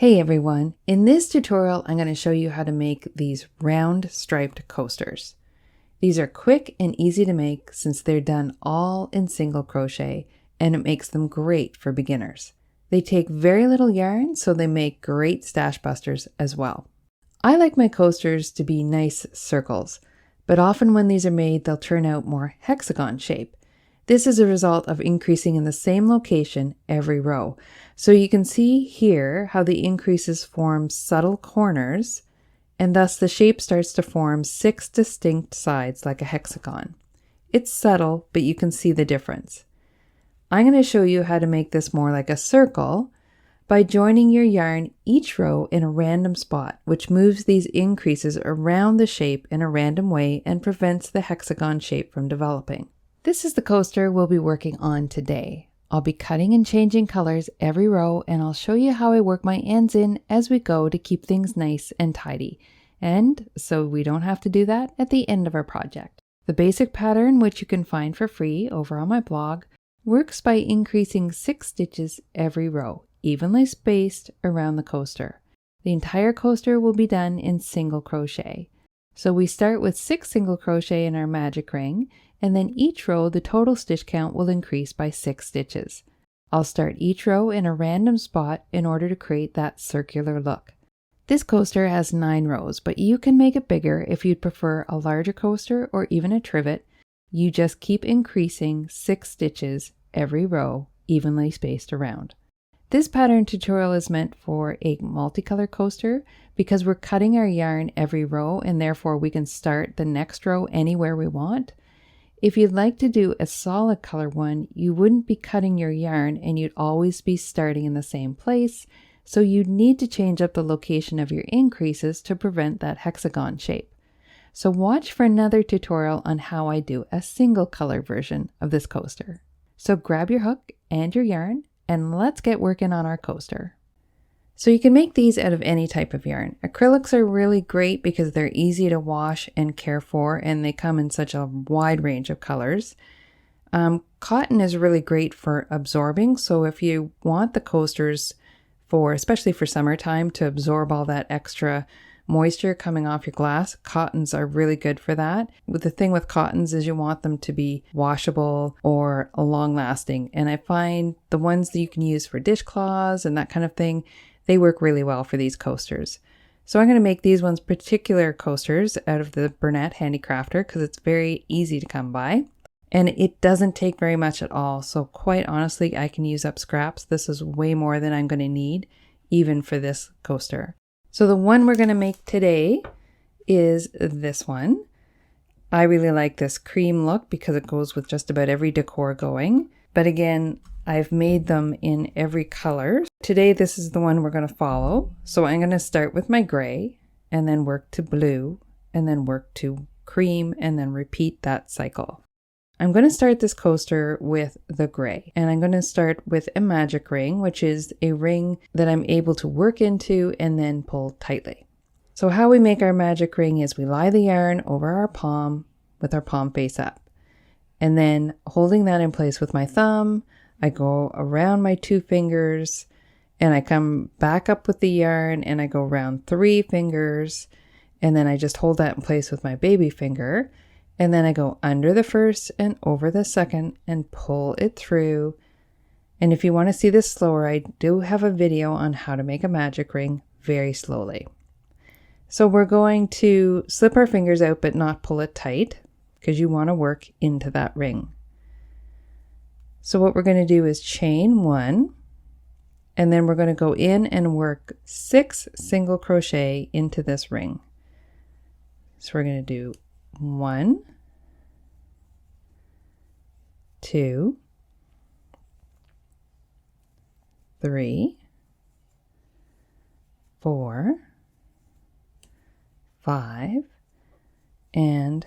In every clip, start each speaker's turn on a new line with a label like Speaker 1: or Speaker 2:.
Speaker 1: Hey everyone, in this tutorial I'm going to show you how to make these round striped coasters. These are quick and easy to make since they're done all in single crochet, and it makes them great for beginners. They take very little yarn, so they make great stash busters as well. I like my coasters to be nice circles, but often when these are made they'll turn out more hexagon shape. This is a result of increasing in the same location every row. So you can see here how the increases form subtle corners, and thus the shape starts to form 6 distinct sides like a hexagon. It's subtle, but you can see the difference. I'm going to show you how to make this more like a circle by joining your yarn each row in a random spot, which moves these increases around the shape in a random way and prevents the hexagon shape from developing. This is the coaster we'll be working on today. I'll be cutting and changing colors every row, and I'll show you how I work my ends in as we go to keep things nice and tidy, and so we don't have to do that at the end of our project. The basic pattern, which you can find for free over on my blog, works by increasing 6 stitches every row, evenly spaced around the coaster. The entire coaster will be done in single crochet. So we start with 6 single crochet in our magic ring, and then each row the total stitch count will increase by 6 stitches. I'll start each row in a random spot in order to create that circular look. This coaster has 9 rows, but you can make it bigger if you'd prefer a larger coaster or even a trivet. You just keep increasing 6 stitches every row, evenly spaced around. This pattern tutorial is meant for a multicolor coaster because we're cutting our yarn every row, and therefore we can start the next row anywhere we want. If you'd like to do a solid color one, you wouldn't be cutting your yarn and you'd always be starting in the same place, so you'd need to change up the location of your increases to prevent that hexagon shape. So watch for another tutorial on how I do a single color version of this coaster. So grab your hook and your yarn and let's get working on our coaster. So you can make these out of any type of yarn. Acrylics are really great because they're easy to wash and care for, and they come in such a wide range of colors. Cotton is really great for absorbing, so if you want the coasters especially for summertime, to absorb all that extra moisture coming off your glass, cottons are really good for that. But the thing with cottons is you want them to be washable or long lasting, and I find the ones that you can use for dishcloths and that kind of thing, they work really well for these coasters. So I'm going to make these ones particular coasters out of the Bernat Handicrafter because it's very easy to come by. And it doesn't take very much at all. So quite honestly, I can use up scraps. This is way more than I'm going to need, even for this coaster. So the one we're going to make today is this one. I really like this cream look because it goes with just about every decor going. But again, I've made them in every color. Today, this is the one we're going to follow. So I'm going to start with my gray and then work to blue and then work to cream and then repeat that cycle. I'm going to start this coaster with the gray, and I'm going to start with a magic ring, which is a ring that I'm able to work into and then pull tightly. So how we make our magic ring is we lie the yarn over our palm with our palm face up, and then holding that in place with my thumb, I go around my 2 fingers and I come back up with the yarn and I go around 3 fingers, and then I just hold that in place with my baby finger. And then I go under the first and over the second and pull it through. And if you want to see this slower, I do have a video on how to make a magic ring very slowly. So we're going to slip our fingers out but not pull it tight because you want to work into that ring. So what we're going to do is chain 1, and then we're going to go in and work 6 single crochet into this ring. So we're going to do 1, 2, 3, 4, 5, and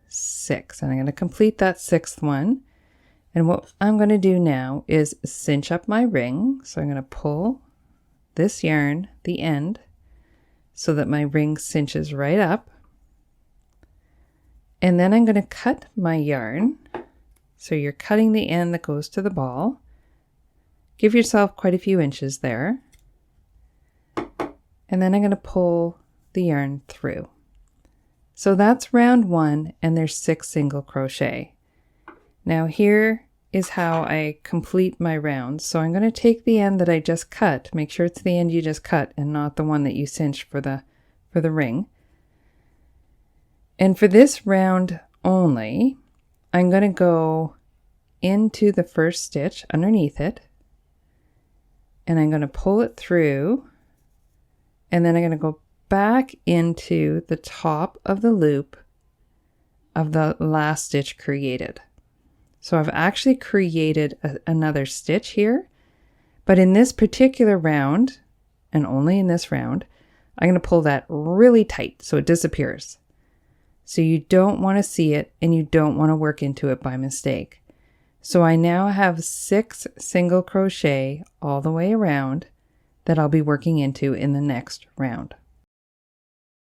Speaker 1: 6. And I'm going to complete that 6th one. And what I'm going to do now is cinch up my ring. So I'm going to pull this yarn, the end, so that my ring cinches right up. And then I'm going to cut my yarn. So you're cutting the end that goes to the ball. Give yourself quite a few inches there. And then I'm going to pull the yarn through. So that's round 1, and there's 6 single crochet. Now here is how I complete my rounds. So I'm going to take the end that I just cut, make sure it's the end you just cut and not the one that you cinched for the ring. And for this round only, I'm going to go into the first stitch underneath it, and I'm going to pull it through, and then I'm going to go back into the top of the loop of the last stitch created. So I've actually created another stitch here, but in this particular round, and only in this round, I'm going to pull that really tight so it disappears. So you don't want to see it, and you don't want to work into it by mistake. So I now have 6 single crochet all the way around that I'll be working into in the next round.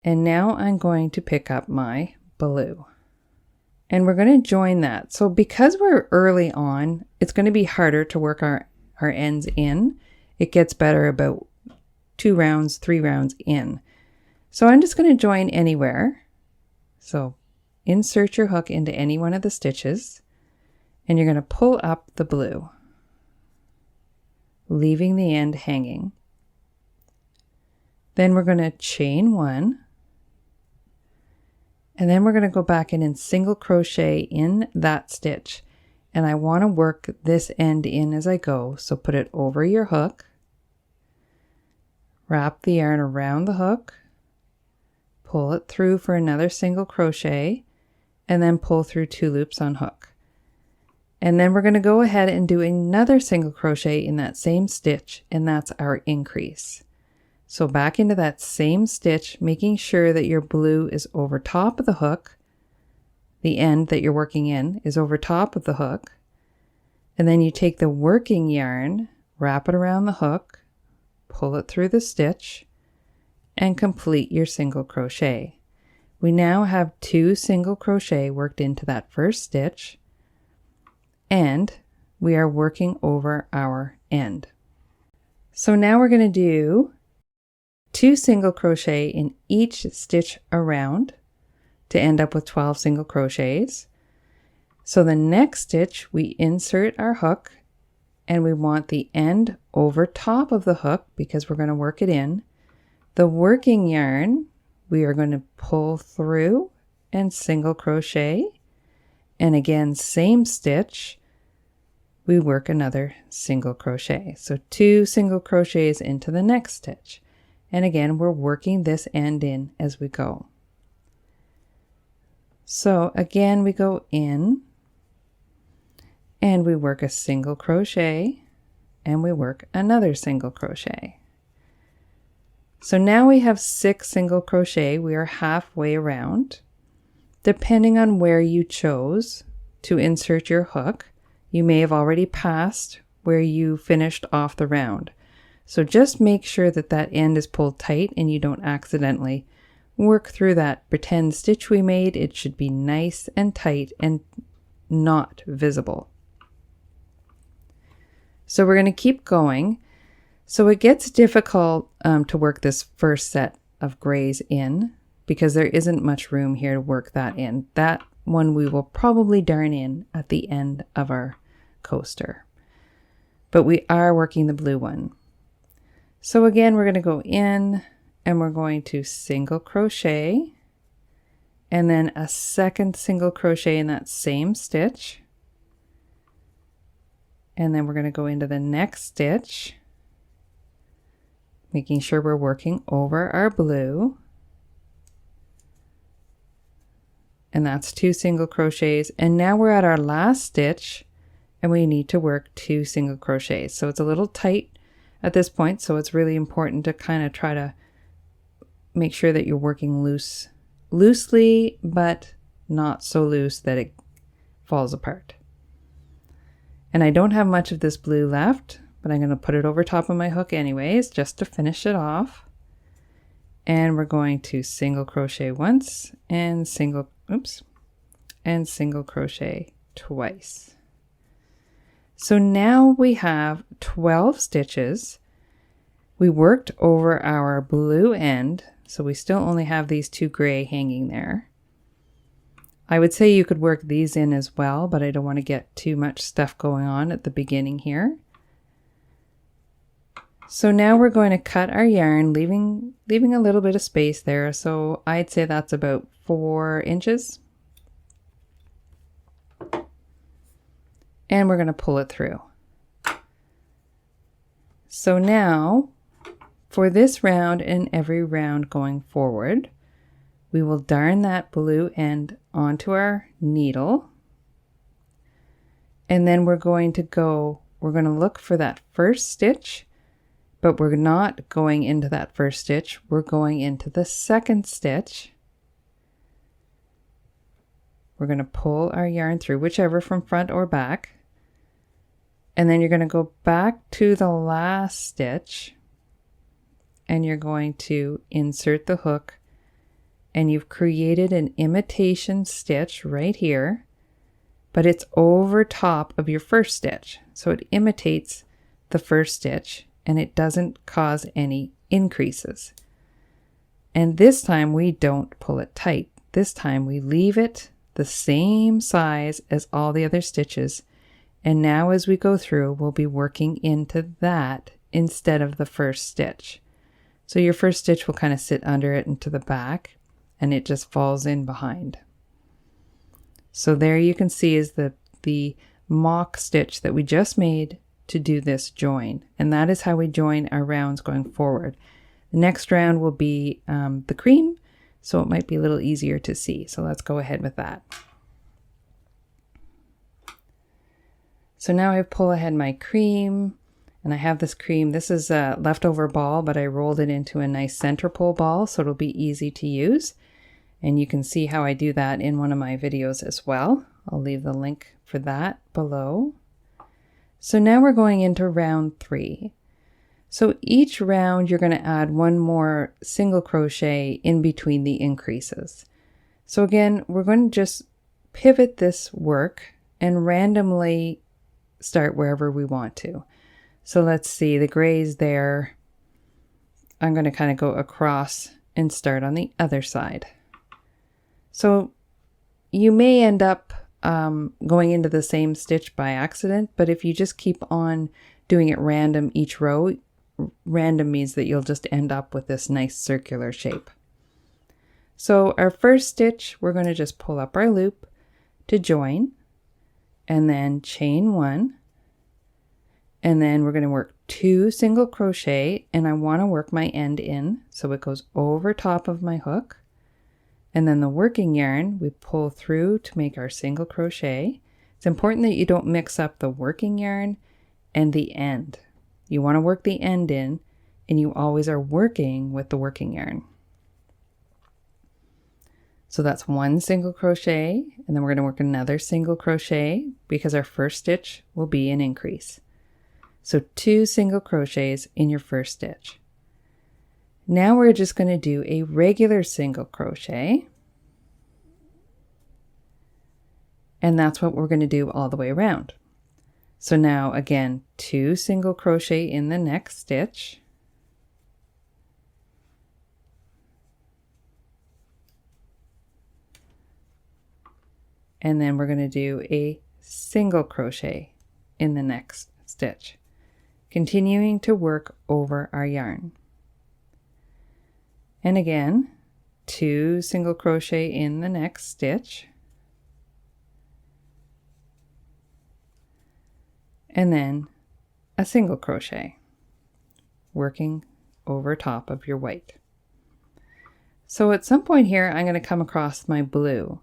Speaker 1: And now I'm going to pick up my blue. And we're going to join that. So because we're early on, it's going to be harder to work our ends in. It gets better about 2 rounds, 3 rounds in. So I'm just going to join anywhere. So insert your hook into any one of the stitches, and you're going to pull up the blue, leaving the end hanging. Then we're going to chain 1. And then we're going to go back in and single crochet in that stitch. And I want to work this end in as I go. So put it over your hook, wrap the yarn around the hook, pull it through for another single crochet, and then pull through 2 loops on hook. And then we're going to go ahead and do another single crochet in that same stitch, and that's our increase. So back into that same stitch, making sure that your blue is over top of the hook. The end that you're working in is over top of the hook. And then you take the working yarn, wrap it around the hook, pull it through the stitch, and complete your single crochet. We now have 2 single crochet worked into that first stitch, and we are working over our end. So now we're going to do 2 single crochet in each stitch around to end up with 12 single crochets. So the next stitch, we insert our hook, and we want the end over top of the hook because we're going to work it in. The working yarn, we are going to pull through and single crochet, and again, same stitch, we work another single crochet. So 2 single crochets into the next stitch. And again, we're working this end in as we go. So again, we go in and we work a single crochet and we work another single crochet. So now we have 6 single crochet. We are halfway around. Depending on where you chose to insert your hook, you may have already passed where you finished off the round. So just make sure that that end is pulled tight and you don't accidentally work through that pretend stitch we made. It should be nice and tight and not visible. So we're going to keep going. So it gets difficult to work this first set of grays in because there isn't much room here to work that in. That one we will probably darn in at the end of our coaster. But we are working the blue one. So again, we're going to go in and we're going to single crochet and then a second single crochet in that same stitch. And then we're going to go into the next stitch, making sure we're working over our blue. And that's 2 single crochets. And now we're at our last stitch and we need to work 2 single crochets. So it's a little tight at this point, so it's really important to kind of try to make sure that you're working loosely, but not so loose that it falls apart. And I don't have much of this blue left, but I'm going to put it over top of my hook anyways, just to finish it off. And we're going to single crochet once and single crochet twice. So now we have 12 stitches. We worked over our blue end, so we still only have these two gray hanging there. I would say you could work these in as well, but I don't want to get too much stuff going on at the beginning here. So now we're going to cut our yarn, leaving a little bit of space there. So I'd say that's about 4 inches. And we're going to pull it through. So now, for this round and every round going forward, we will darn that blue end onto our needle. And then we're going to look for that first stitch, but we're not going into that first stitch. We're going into the second stitch. We're going to pull our yarn through, whichever from front or back. And then you're going to go back to the last stitch and you're going to insert the hook, and you've created an imitation stitch right here, but it's over top of your first stitch. So it imitates the first stitch and it doesn't cause any increases. And this time we don't pull it tight. This time we leave it the same size as all the other stitches. And now as we go through, we'll be working into that instead of the first stitch. So your first stitch will kind of sit under it and to the back, and it just falls in behind. So there you can see is the mock stitch that we just made to do this join. And that is how we join our rounds going forward. The next round will be the cream, so it might be a little easier to see. So let's go ahead with that. So now I pull ahead my cream, and I have this cream. This is a leftover ball, but I rolled it into a nice center pole ball, so it'll be easy to use. And you can see how I do that in one of my videos as well. I'll leave the link for that below. So now we're going into round 3. So each round you're going to add one more single crochet in between the increases. So again, we're going to just pivot this work and randomly start wherever we want to. So let's see, the grays there. I'm going to kind of go across and start on the other side. So you may end up going into the same stitch by accident, but if you just keep on doing it random each row, random means that you'll just end up with this nice circular shape. So our first stitch, we're going to just pull up our loop to join, and then chain 1, and then we're going to work 2 single crochet, and I want to work my end in, so it goes over top of my hook. And then the working yarn we pull through to make our single crochet. It's important that you don't mix up the working yarn and the end. You want to work the end in, and you always are working with the working yarn. So that's 1 single crochet, and then we're going to work another single crochet because our first stitch will be an increase. So 2 single crochets in your first stitch. Now we're just going to do a regular single crochet, and that's what we're going to do all the way around. So now again, 2 single crochet in the next stitch. And then we're going to do a single crochet in the next stitch, continuing to work over our yarn. And again, 2 single crochet in the next stitch. And then a single crochet, working over top of your white. So at some point here, I'm going to come across my blue.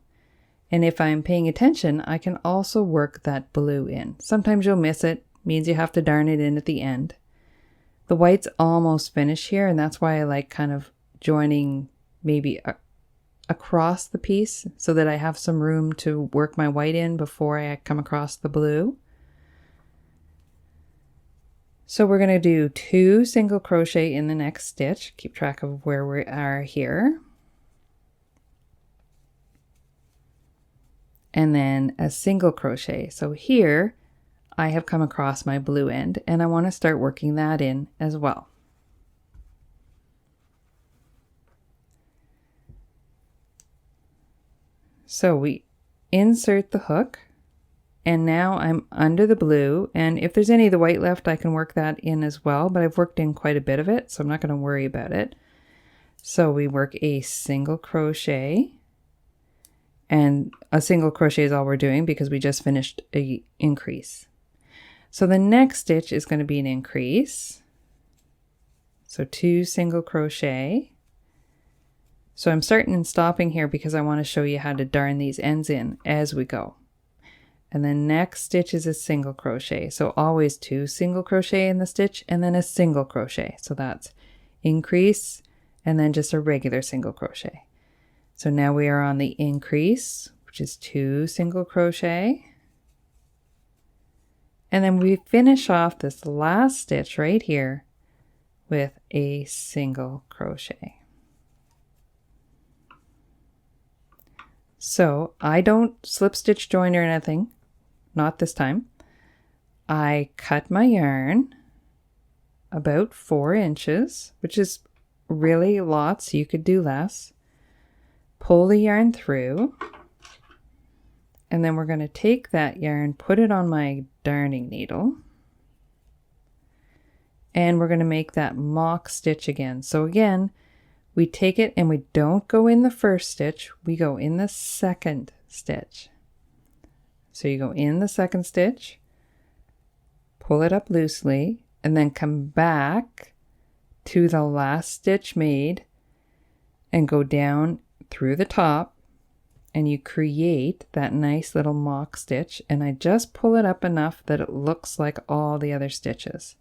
Speaker 1: And if I'm paying attention, I can also work that blue in. Sometimes you'll miss it, means you have to darn it in at the end. The white's almost finished here, and that's why I like kind of joining maybe across the piece so that I have some room to work my white in before I come across the blue. So we're going to do 2 single crochet in the next stitch. Keep track of where we are here. And then a single crochet. So here I have come across my blue end, and I want to start working that in as well. So we insert the hook, and now I'm under the blue, and if there's any of the white left, I can work that in as well, but I've worked in quite a bit of it, so I'm not going to worry about it. So we work a single crochet, and a single crochet is all we're doing because we just finished a increase. So the next stitch is going to be an increase. So 2 single crochet. So I'm starting and stopping here because I want to show you how to darn these ends in as we go. And the next stitch is a single crochet. So always 2 single crochet in the stitch and then a single crochet. So that's increase and then just a regular single crochet. So now we are on the increase, which is 2 single crochet. And then we finish off this last stitch right here with a single crochet. So I don't slip stitch join or anything, not this time. I cut my yarn about 4 inches, which is really lots. You could do less. Pull the yarn through, and then we're going to take that yarn, put it on my darning needle, and we're going to make that mock stitch again. So again, we take it and we don't go in the first stitch, we go in the second stitch. So you go in the second stitch, pull it up loosely, and then come back to the last stitch made and go down through the top, and you create that nice little mock stitch, and I just pull it up enough that it looks like all the other stitches.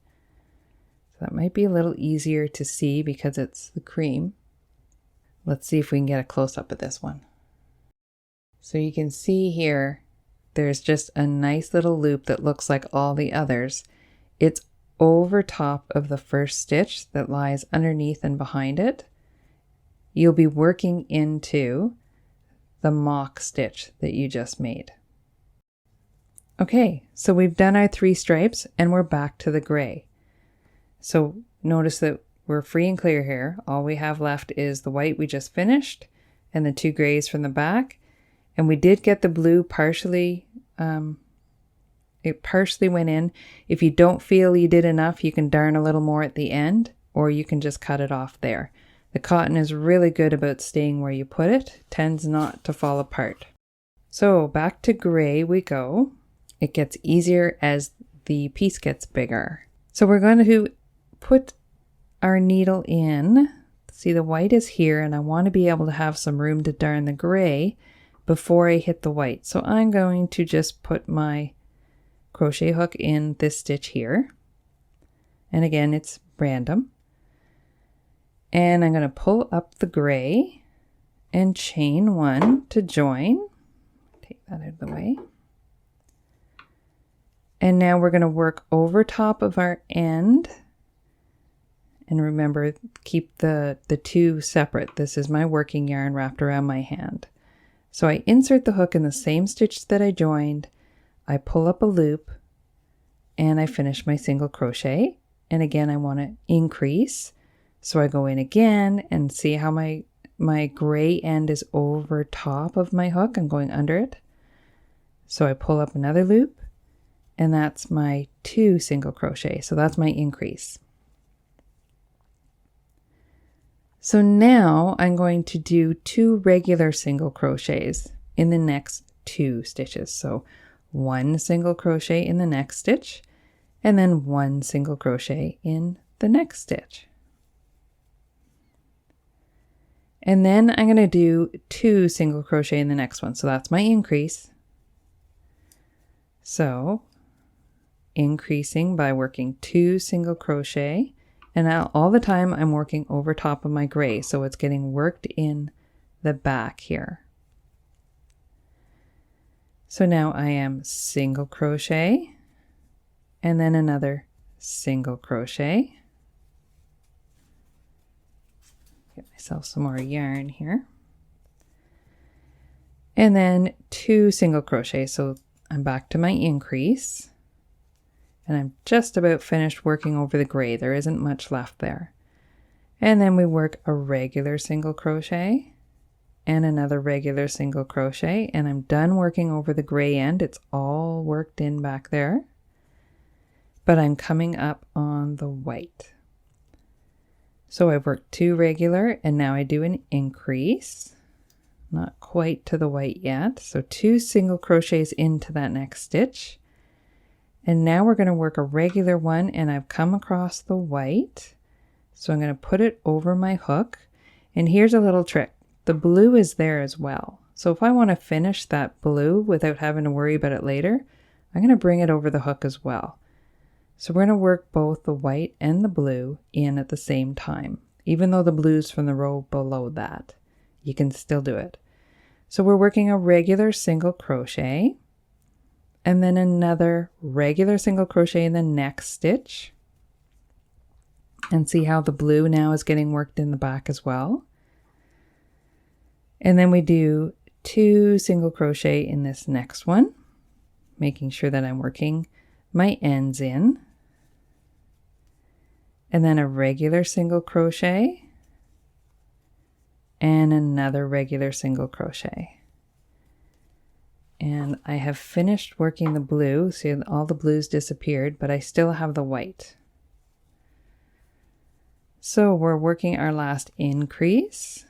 Speaker 1: So that might be a little easier to see because it's the cream. Let's see if we can get a close-up of this one. So you can see here, there's just a nice little loop that looks like all the others. It's over top of the first stitch that lies underneath and behind it. You'll be working into the mock stitch that you just made. Okay, so we've done our 3 stripes and we're back to the gray. So notice that we're free and clear here. All we have left is the white we just finished and the 2 grays from the back. And we did get the blue partially, it partially went in. If you don't feel you did enough, you can darn a little more at the end, or you can just cut it off there. The cotton is really good about staying where you put it, tends not to fall apart. So back to gray we go. It gets easier as the piece gets bigger. So we're going to put our needle in. See, the white is here and I want to be able to have some room to darn the gray before I hit the white. So I'm going to just put my crochet hook in this stitch here. And again, it's random. And I'm going to pull up the gray and chain 1 to join. Take that out of the way. And now we're going to work over top of our end. And remember, keep the 2 separate. This is my working yarn wrapped around my hand. So I insert the hook in the same stitch that I joined. I pull up a loop and I finish my single crochet. And again, I want to increase. So I go in again and see how my gray end is over top of my hook. I'm going under it. So I pull up another loop and that's my 2 single crochet. So that's my increase. So now I'm going to do 2 regular single crochets in the next 2 stitches. So 1 single crochet in the next stitch and then 1 single crochet in the next stitch. And then I'm going to do 2 single crochet in the next one. So that's my increase. So increasing by working 2 single crochet. And now all the time I'm working over top of my gray. So it's getting worked in the back here. So now I am single crochet and then another single crochet. Get myself some more yarn here. And then 2 single crochet. So I'm back to my increase. And I'm just about finished working over the gray. There isn't much left there. And then we work a regular single crochet and another regular single crochet, and I'm done working over the gray end. It's all worked in back there, but I'm coming up on the white. So I've worked 2 regular, and now I do an increase, not quite to the white yet. So 2 single crochets into that next stitch. And now we're going to work a regular one, and I've come across the white. So I'm going to put it over my hook. And here's a little trick. The blue is there as well. So if I want to finish that blue without having to worry about it later, I'm going to bring it over the hook as well. So we're going to work both the white and the blue in at the same time. Even though the blue's from the row below that, you can still do it. So we're working a regular single crochet, and then another regular single crochet in the next stitch. And see how the blue now is getting worked in the back as well. And then we do 2 single crochet in this next one, making sure that I'm working my ends in. And then a regular single crochet and another regular single crochet. And I have finished working the blue. See, all the blues disappeared, but I still have the white. So we're working our last increase,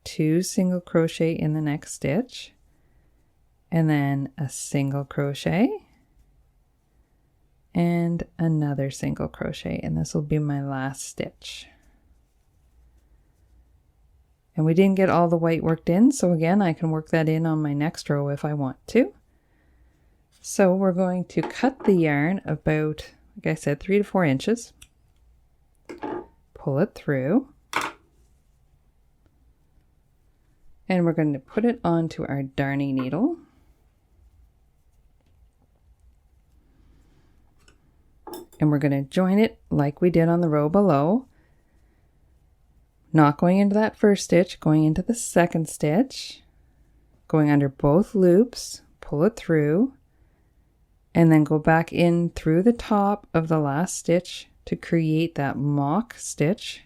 Speaker 1: 2 single crochet in the next stitch, and then a single crochet and another single crochet, and this will be my last stitch. And we didn't get all the white worked in, so again, I can work that in on my next row if I want to. So we're going to cut the yarn about, like I said, 3 to 4 inches. Pull it through. And we're going to put it onto our darning needle. And we're going to join it like we did on the row below. Not going into that first stitch, going into the second stitch, going under both loops, pull it through, and then go back in through the top of the last stitch to create that mock stitch,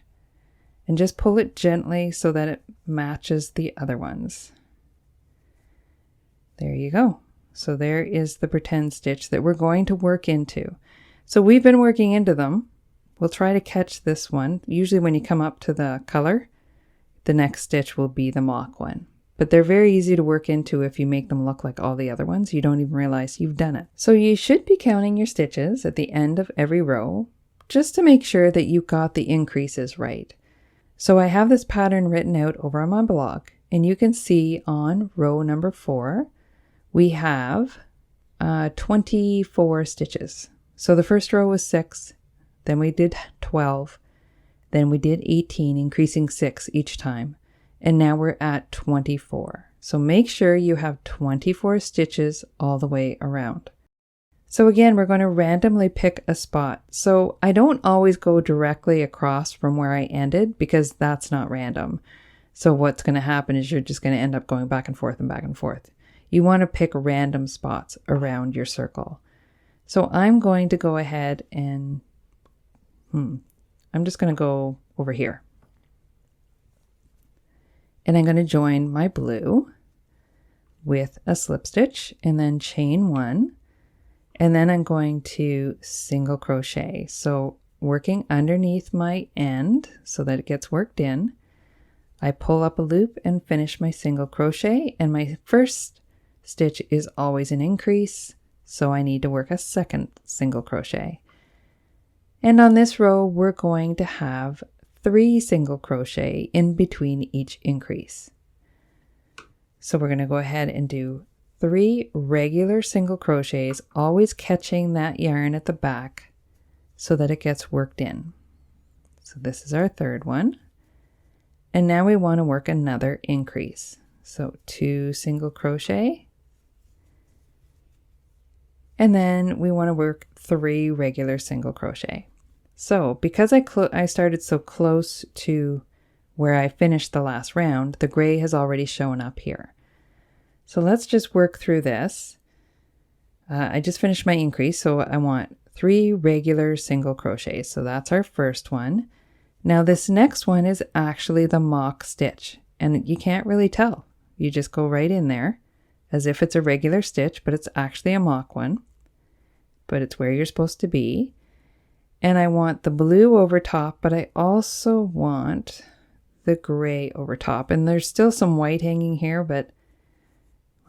Speaker 1: and just pull it gently so that it matches the other ones. There you go. So there is the pretend stitch that we're going to work into. So we've been working into them. We'll try to catch this one. Usually when you come up to the color, the next stitch will be the mock one. But they're very easy to work into if you make them look like all the other ones. You don't even realize you've done it. So you should be counting your stitches at the end of every row, just to make sure that you got the increases right. So I have this pattern written out over on my blog, and you can see on row number 4, we have 24 stitches. So the first row was 6, then we did 12, then we did 18, increasing 6 each time, and now we're at 24. So make sure you have 24 stitches all the way around. So again, we're going to randomly pick a spot. So I don't always go directly across from where I ended because that's not random. So what's going to happen is you're just going to end up going back and forth and back and forth. You want to pick random spots around your circle. So I'm going to go ahead and I'm just going to go over here. And I'm going to join my blue with a slip stitch and then chain 1. And then I'm going to single crochet. So working underneath my end so that it gets worked in, I pull up a loop and finish my single crochet. And my first stitch is always an increase. So I need to work a second single crochet. And on this row, we're going to have 3 single crochet in between each increase. So we're going to go ahead and do 3 regular single crochets, always catching that yarn at the back so that it gets worked in. So this is our third one. And now we want to work another increase. So 2 single crochet. And then we want to work 3 regular single crochet. So because I started so close to where I finished the last round, the gray has already shown up here. So let's just work through this. I just finished my increase, so I want 3 regular single crochets. So that's our first one. Now this next one is actually the mock stitch. and you can't really tell. You just go right in there as if it's a regular stitch, but it's actually a mock one, but it's where you're supposed to be. And I want the blue over top, but I also want the gray over top. And there's still some white hanging here, but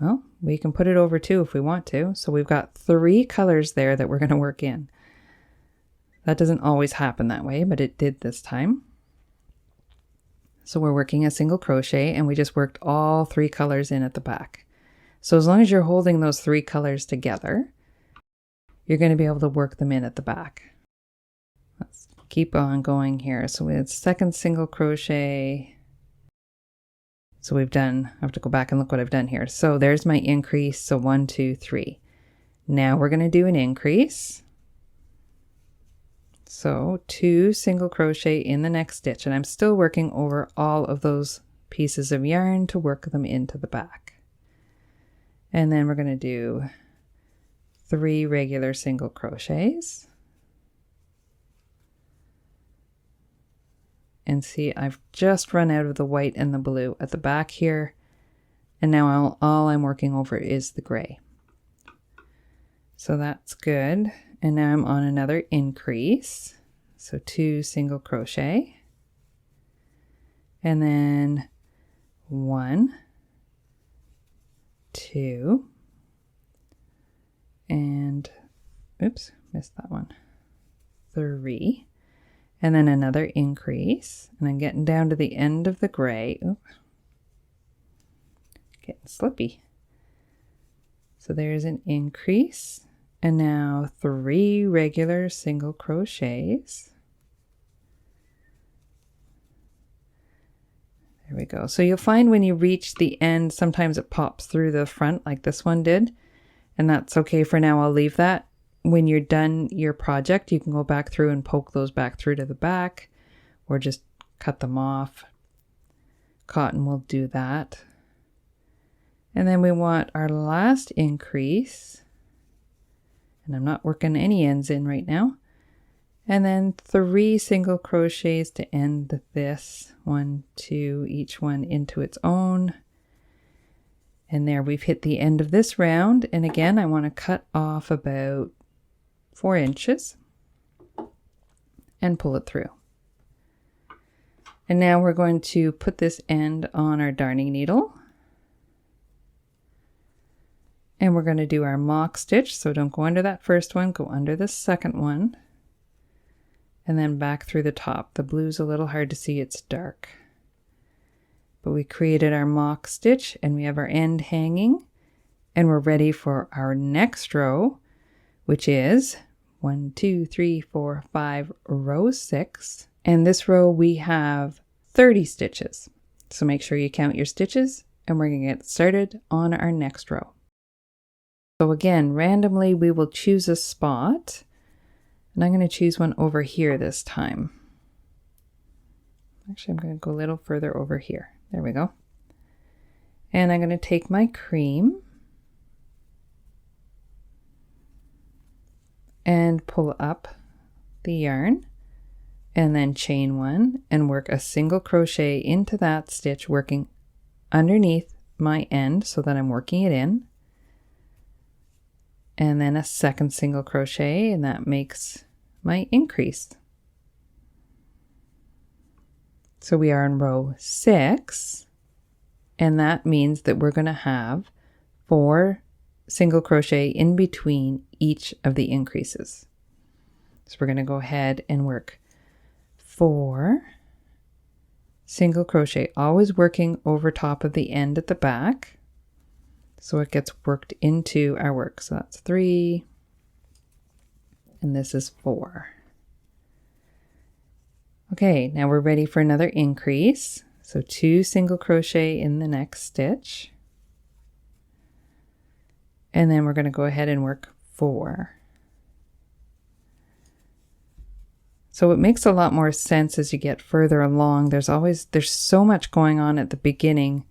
Speaker 1: well, we can put it over too if we want to. So we've got 3 colors there that we're going to work in. That doesn't always happen that way, but it did this time. So we're working a single crochet, and we just worked all 3 colors in at the back. So as long as you're holding those 3 colors together, you're going to be able to work them in at the back. Let's keep on going here. So we had second single crochet. So we've done, I have to go back and look what I've done here. So there's my increase. So 1, 2, 3. Now we're going to do an increase. So 2 single crochet in the next stitch, and I'm still working over all of those pieces of yarn to work them into the back. And then we're going to do 3 regular single crochets. And see, I've just run out of the white and the blue at the back here. And now all I'm working over is the gray. So that's good. And now I'm on another increase. So 2 single crochet. And then 1, 2, and oops, missed that one. 3. And then another increase. And I'm getting down to the end of the gray. Oop. Getting slippy. So there's an increase. And now 3 regular single crochets. There we go. So you'll find when you reach the end, sometimes it pops through the front like this one did. And that's okay for now. I'll leave that. When you're done your project, you can go back through and poke those back through to the back, or just cut them off. Cotton will do that. And then we want our last increase. And I'm not working any ends in right now. And then 3 single crochets to end this. 1, 2, each one into its own. And there we've hit the end of this round. And again, I want to cut off about 4 inches and pull it through. And now we're going to put this end on our darning needle. And we're going to do our mock stitch. So don't go under that first one, go under the second one. And then back through the top. The blue's a little hard to see, it's dark. But we created our mock stitch and we have our end hanging. And we're ready for our next row, which is 1, 2, 3, 4, 5, row 6. And this row we have 30 stitches. So make sure you count your stitches, and we're going to get started on our next row. So again, randomly we will choose a spot, and I'm going to choose one over here this time. Actually, I'm going to go a little further over here. There we go. And I'm going to take my cream and pull up the yarn, and then chain 1 and work a single crochet into that stitch, working underneath my end so that I'm working it in, and then a second single crochet, and that makes my increase. So we are in row 6, and that means that we're going to have 4 single crochet in between each of the increases. So we're going to go ahead and work 4 single crochet, always working over top of the end at the back, so it gets worked into our work. So that's 3, and this is 4. Okay, now we're ready for another increase. So 2 single crochet in the next stitch. And then we're going to go ahead and work 4. So it makes a lot more sense as you get further along. There's so much going on at the beginning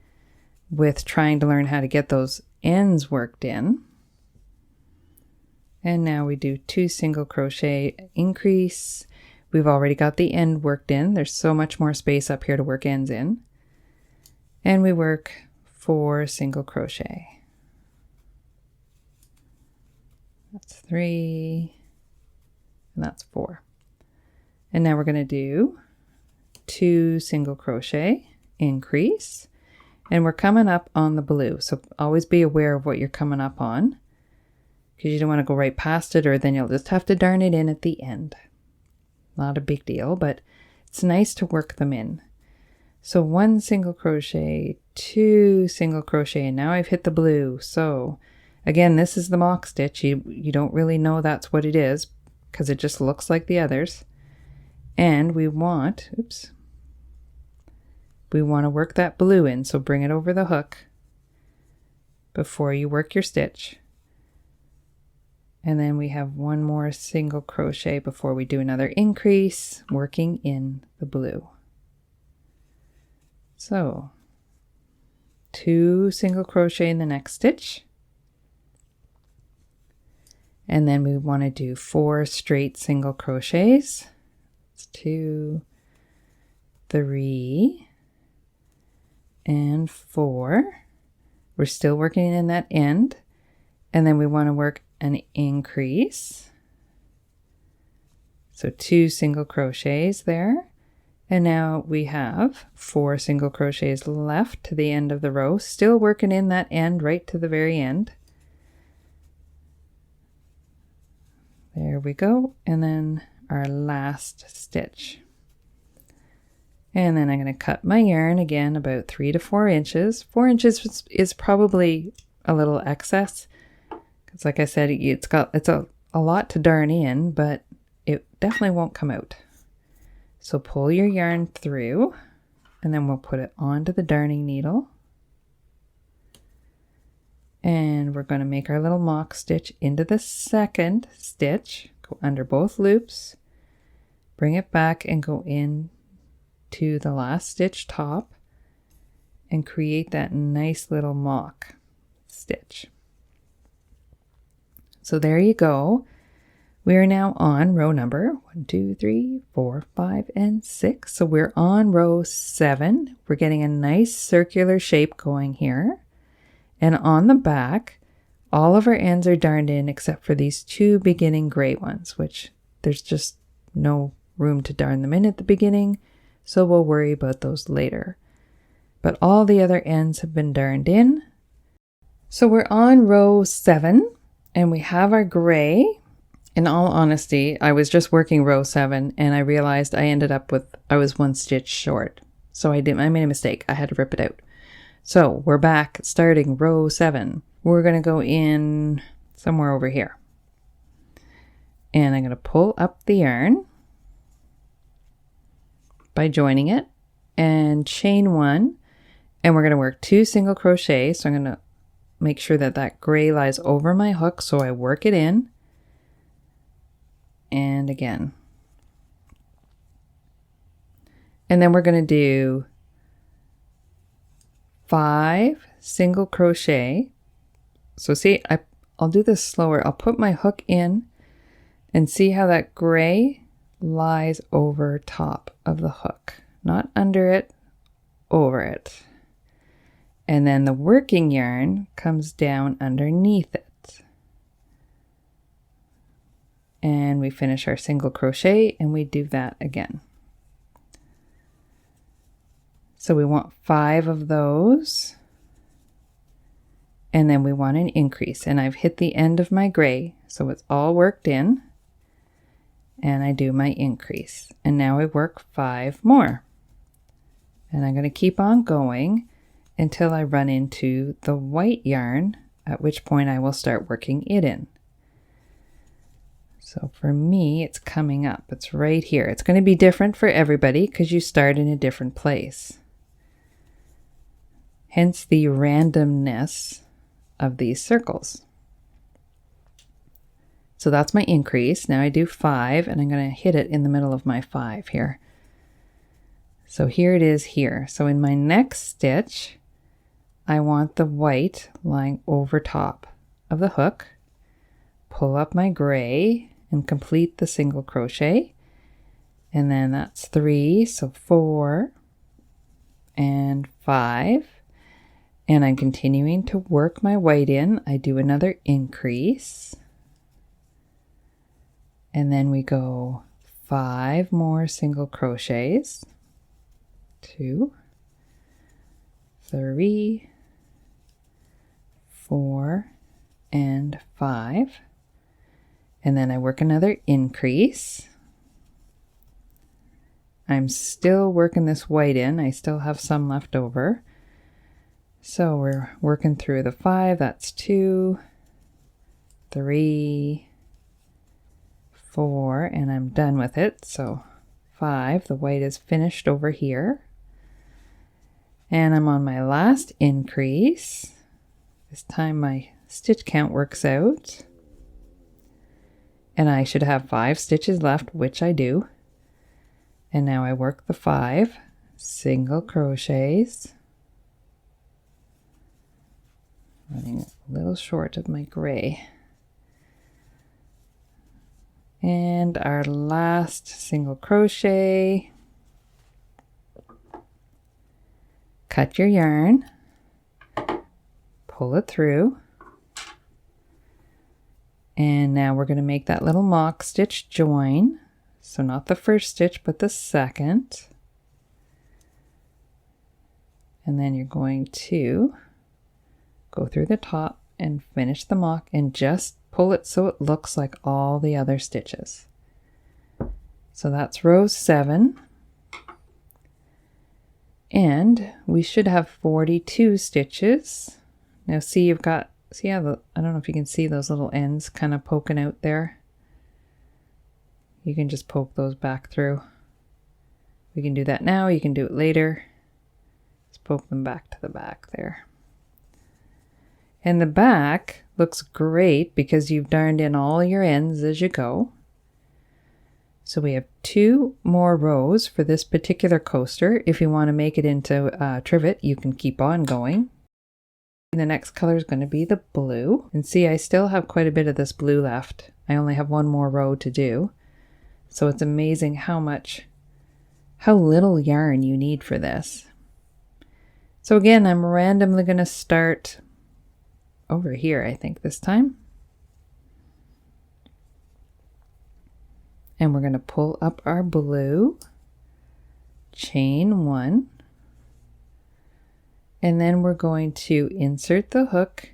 Speaker 1: with trying to learn how to get those ends worked in. And now we do 2 single crochet increase. We've already got the end worked in. There's so much more space up here to work ends in. and we work 4 single crochet. That's 3, and that's 4. And now we're going to do 2 single crochet, increase, and we're coming up on the blue. So always be aware of what you're coming up on, because you don't want to go right past it, or then you'll just have to darn it in at the end. Not a big deal, but it's nice to work them in. So 1 single crochet, 2 single crochet, and now I've hit the blue. So again, this is the mock stitch. You don't really know that's what it is because it just looks like the others. And we want, we want to work that blue in. So bring it over the hook before you work your stitch. And then we have 1 more single crochet before we do another increase, working in the blue. So 2 single crochet in the next stitch. And then we want to do 4 straight single crochets. It's 2, 3, and 4. We're still working in that end. And then we want to work an increase. So 2 single crochets there. And now we have 4 single crochets left to the end of the row, still working in that end right to the very end. There we go. And then our last stitch. And then I'm going to cut my yarn again about 3 to 4 inches. 4 inches is probably a little excess, because like I said, it's a lot to darn in, but it definitely won't come out. So pull your yarn through, and then we'll put it onto the darning needle. And we're going to make our little mock stitch into the second stitch. Go under both loops, bring it back and go in to the last stitch top and create that nice little mock stitch. So there you go. We are now on row number 1, 2, 3, 4, 5, and 6. So we're on row 7. We're getting a nice circular shape going here. And on the back, all of our ends are darned in except for these 2 beginning gray ones, which there's just no room to darn them in at the beginning. So we'll worry about those later. But all the other ends have been darned in. So we're on row 7 and we have our gray. In all honesty, I was just working row 7 and I realized I was 1 stitch short. So I made a mistake. I had to rip it out. So we're back starting row 7. We're going to go in somewhere over here. And I'm going to pull up the yarn by joining it and chain 1. And we're going to work 2 single crochet. So I'm going to make sure that that gray lies over my hook. So I work it in. And again. And then we're going to do 5 single crochet. So see, I'll do this slower. I'll put my hook in and see how that gray lies over top of the hook. Not under it, over it. And then the working yarn comes down underneath it. And we finish our single crochet and we do that again. So we want 5 of those. And then we want an increase. And I've hit the end of my gray, so it's all worked in. And I do my increase. And now I work 5 more. And I'm going to keep on going until I run into the white yarn, at which point I will start working it in. So for me, it's coming up. It's right here. It's going to be different for everybody because you start in a different place. Hence the randomness of these circles. So that's my increase. Now I do 5 and I'm going to hit it in the middle of my 5 here. So here it is here. So in my next stitch, I want the white lying over top of the hook. Pull up my gray and complete the single crochet. And then that's 3, so 4 and 5. And I'm continuing to work my white in. I do another increase. And then we go 5 more single crochets. 2, 3, 4, and 5. And then I work another increase. I'm still working this white in. I still have some left over. So we're working through the 5. That's 2, 3, 4, and I'm done with it. So 5, the white is finished over here. And I'm on my last increase. This time my stitch count works out. And I should have 5 stitches left, which I do. And now I work the 5 single crochets. Running a little short of my gray. And our last single crochet. Cut your yarn, pull it through, and now we're going to make that little mock stitch join. So not the first stitch, but the second. And then you're going to go through the top and finish the mock and just pull it so it looks like all the other stitches. So that's row 7. And we should have 42 stitches. Now see, you've got, see how I don't know if you can see those little ends kind of poking out there. You can just poke those back through. We can do that now, you can do it later. Just poke them back to the back there. And the back looks great because you've darned in all your ends as you go. So we have 2 more rows for this particular coaster. If you want to make it into a trivet, you can keep on going. And the next color is going to be the blue. And see, I still have quite a bit of this blue left. I only have 1 more row to do. So it's amazing how little yarn you need for this. So again, I'm randomly going to start over here, I think this time. And we're going to pull up our blue, chain 1, and then we're going to insert the hook,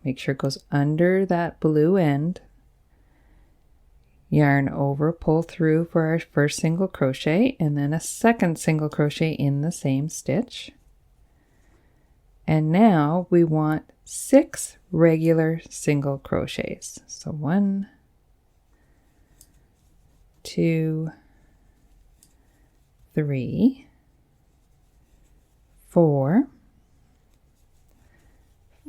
Speaker 1: make sure it goes under that blue end, yarn over, pull through for our first single crochet, and then a second single crochet in the same stitch. And now we want 6 regular single crochets. So 1, 2, 3, 4,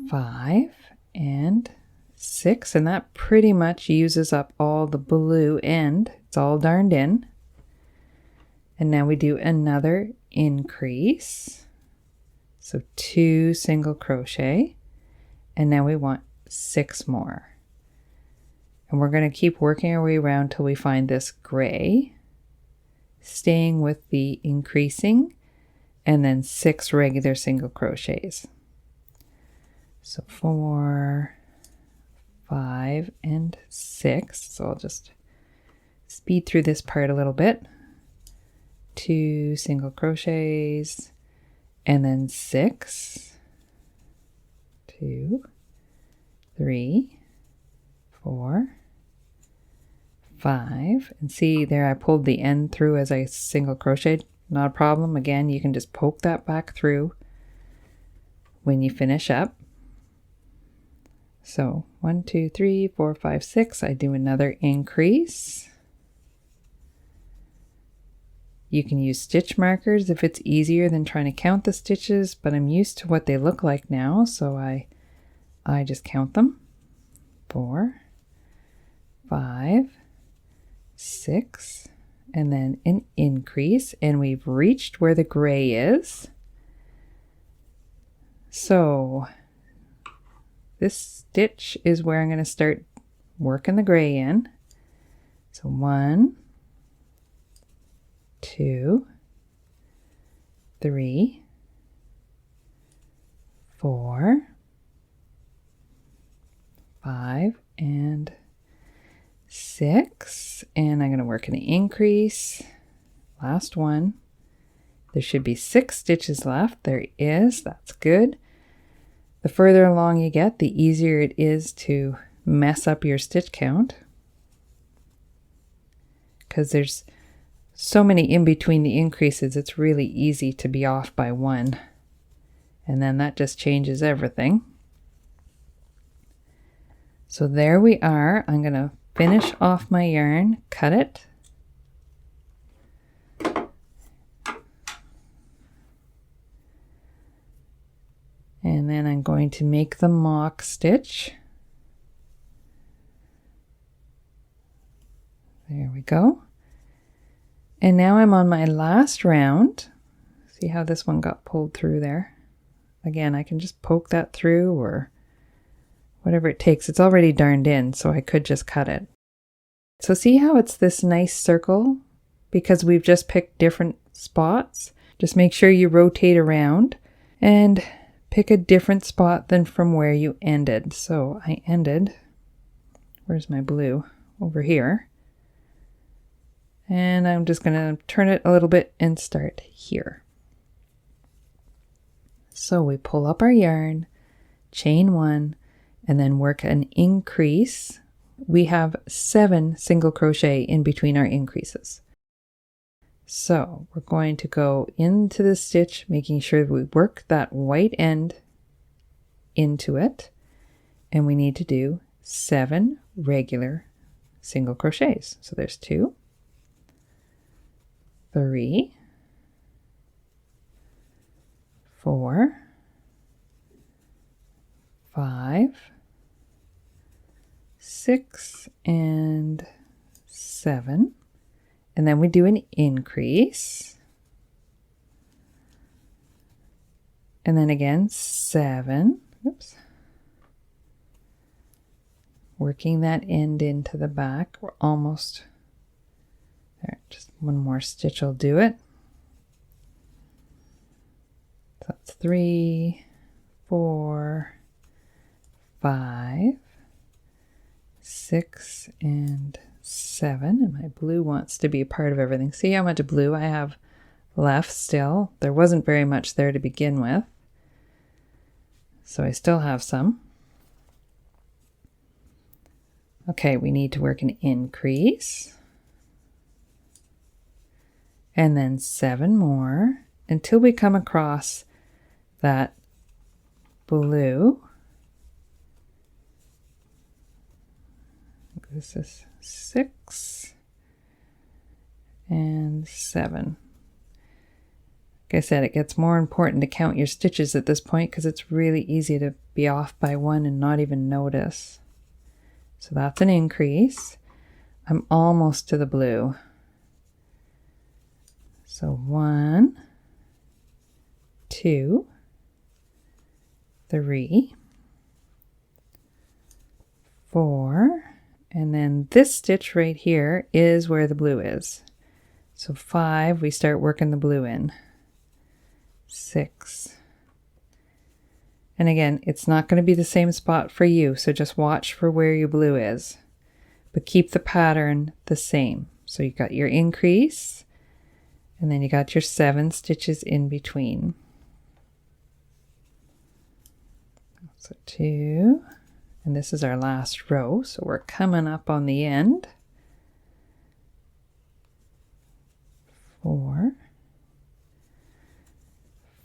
Speaker 1: 5, and 6, and that pretty much uses up all the blue end. It's all darned in. And now we do another increase. So 2 single crochet, and now we want 6 more. And we're going to keep working our way around till we find this gray, staying with the increasing, and then 6 regular single crochets. So 4, 5, and 6. So I'll just speed through this part a little bit. 2 single crochets, and then 6, 2, 3, 4, 5, and see there I pulled the end through as I single crocheted. Not a problem. Again, you can just poke that back through when you finish up. So 1, 2, 3, 4, 5, 6. I do another increase. You can use stitch markers if it's easier than trying to count the stitches, but I'm used to what they look like now, so I just count them. 4, 5, 6, and then an increase, and we've reached where the gray is. So this stitch is where I'm going to start working the gray in. So 1, 2, 3, 4, 5, and 6. And I'm going to work an increase. Last one. There should be 6 stitches left. There is. That's good. The further along you get, the easier it is to mess up your stitch count, because there's so many in between the increases. It's really easy to be off by 1, and then that just changes everything. So there we are. I'm going to finish off my yarn, cut it, and then I'm going to make the mock stitch. There we go. And now I'm on my last round. See how this one got pulled through there? Again, I can just poke that through or whatever it takes. It's already darned in, so I could just cut it. So see how it's this nice circle? Because we've just picked different spots. Just make sure you rotate around and pick a different spot than from where you ended. So I ended, where's my blue? Over here. And I'm just going to turn it a little bit and start here. So we pull up our yarn, chain 1, and then work an increase. We have 7 single crochet in between our increases. So we're going to go into the stitch, making sure we work that white end into it. And we need to do 7 regular single crochets. So there's 2, 3, 4, 5, 6, and 7. And then we do an increase. And then again, 7. Oops. Working that end into the back. We're almost there. Just one more stitch will do it. So that's 3, 4, 5, 6, and 7. And my blue wants to be a part of everything. See how much blue I have left still? There wasn't very much there to begin with, so I still have some. Okay, we need to work an increase. And then 7 more until we come across that blue. This is 6 and 7. Like I said, it gets more important to count your stitches at this point because it's really easy to be off by 1 and not even notice. So that's an increase. I'm almost to the blue. So 1, 2, 3, 4, and then this stitch right here is where the blue is. So 5, we start working the blue in. 6. And again, it's not going to be the same spot for you, so just watch for where your blue is. But keep the pattern the same. So you got your increase, and then you got your 7 stitches in between. So 2, and this is our last row, so we're coming up on the end. 4,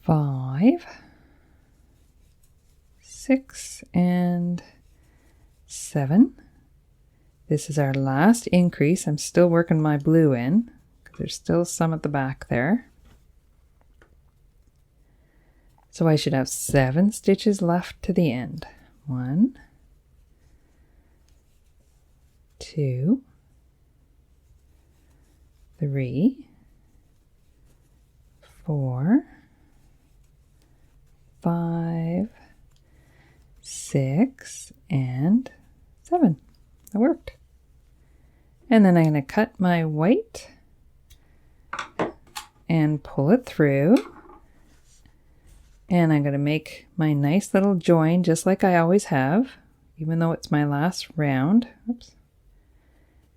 Speaker 1: 5, 6, and 7. This is our last increase. I'm still working my blue in because there's still some at the back there. So I should have 7 stitches left to the end. 1, 2, 3, 4, 5, 6, and 7. That worked. And then I'm going to cut my white and pull it through. And I'm going to make my nice little join just like I always have, even though it's my last round. Oops.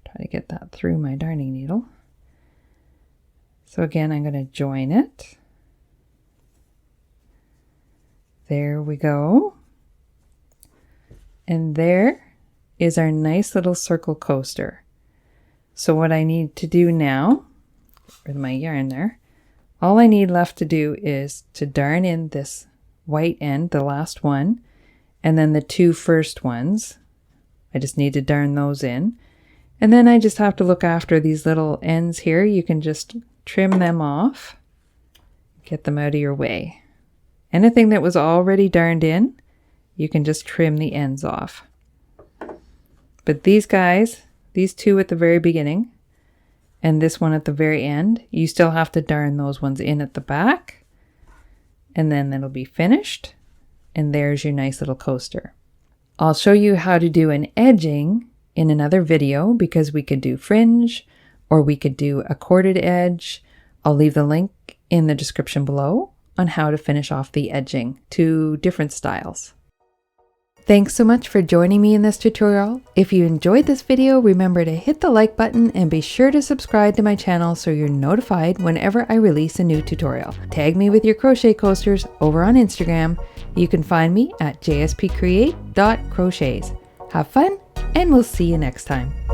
Speaker 1: Try to get that through my darning needle. So again, I'm going to join it. There we go. And there is our nice little circle coaster. So what I need to do now, with my yarn there, all I need left to do is to darn in this white end, the last one, and then the two first ones. I just need to darn those in. And then I just have to look after these little ends here. You can just trim them off, get them out of your way. Anything that was already darned in, you can just trim the ends off. But these guys, these two at the very beginning, and this one at the very end, you still have to darn those ones in at the back, and then it'll be finished, and there's your nice little coaster. I'll show you how to do an edging in another video, because we could do fringe, or we could do a corded edge. I'll leave the link in the description below on how to finish off the edging, 2 different styles. Thanks so much for joining me in this tutorial. If you enjoyed this video, remember to hit the like button and be sure to subscribe to my channel so you're notified whenever I release a new tutorial. Tag me with your crochet coasters over on Instagram. You can find me at jspcreate.crochets. Have fun, and we'll see you next time.